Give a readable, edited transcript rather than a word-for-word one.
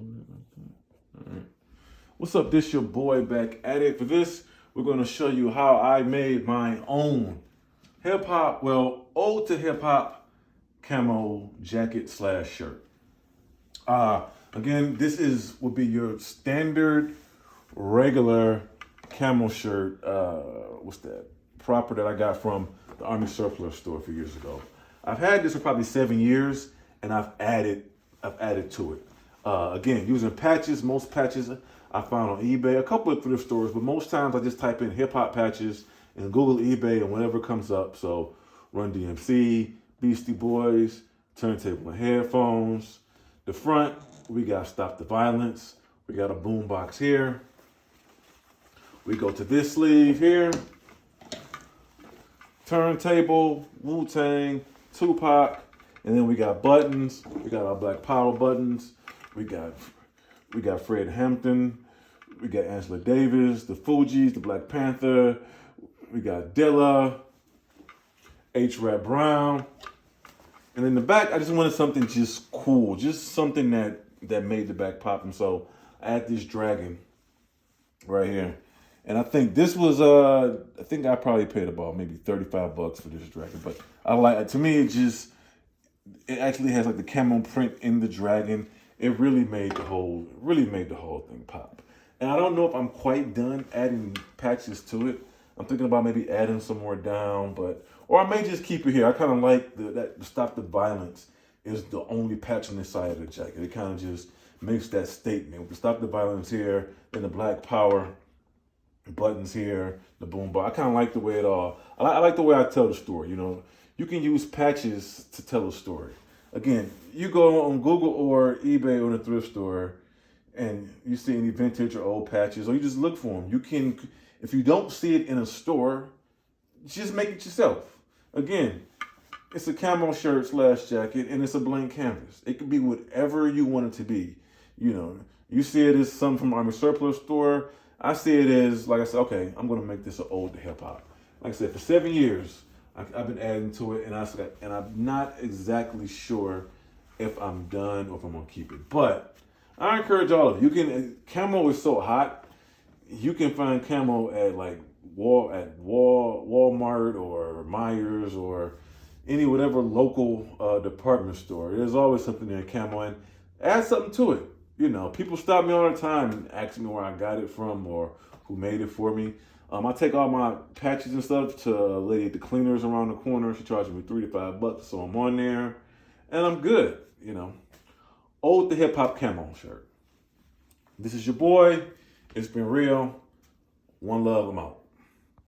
All right. What's up? This your boy back at it. For this, we're going to show you how I made my own hip hop, well, ode to hip hop camo jacket slash shirt. Again, this would be your standard regular camo shirt. What's that? Proper that I got from the Army Surplus store a few years ago. I've had this for probably 7 years, and I've added to it. Again, using patches. Most patches I found on eBay, a couple of thrift stores, but most times I just type in hip hop patches and Google eBay and whatever comes up. So Run DMC, Beastie Boys, turntable and headphones. The front, we got Stop the Violence. We got a boombox here. We go to this sleeve here. Turntable, Wu-Tang, Tupac, and then we got buttons. We got our Black Power buttons. We got Fred Hampton. We got Angela Davis, the Fugees, the Black Panther. We got Dilla, H-Rap Brown. And in the back, I just wanted something just cool, just something that made the back pop. And so I had this dragon right here. And I think this was, I think I probably paid about maybe $35 for this dragon. But I like, to me, it actually has like the camo print in the dragon. It really made the whole thing pop. And I don't know if I'm quite done adding patches to it. I'm thinking about maybe adding some more down, or I may just keep it here. I kind of like that Stop the Violence is the only patch on this side of the jacket. It kind of just makes that statement. With the Stop the Violence here, then the Black Power buttons here, the boom bar. I kind of like the way I like the way I tell the story. You know, you can use patches to tell a story. Again, you go on Google or eBay or in a thrift store and you see any vintage or old patches, or you just look for them. You can, if you don't see it in a store, just make it yourself. Again, it's a camo shirt slash jacket and it's a blank canvas. It can be whatever you want it to be. You know, you see it as something from Army Surplus store. I see it as, like I said, okay, I'm going to make this an ode to hip hop. Like I said, for 7 years, I've been adding to it, and I'm not exactly sure if I'm done or if I'm going to keep it. But I encourage all of you. Camo is so hot, you can find camo at like Walmart or Myers or whatever local department store. There's always something there in camo, and add something to it. You know, people stop me all the time and ask me where I got it from or who made it for me. I take all my patches and stuff to a lady at the cleaners around the corner. She charges me $3 to $5, so I'm on there, and I'm good. You know, ode to hip hop camo shirt. This is your boy. It's been real. One love. I'm out.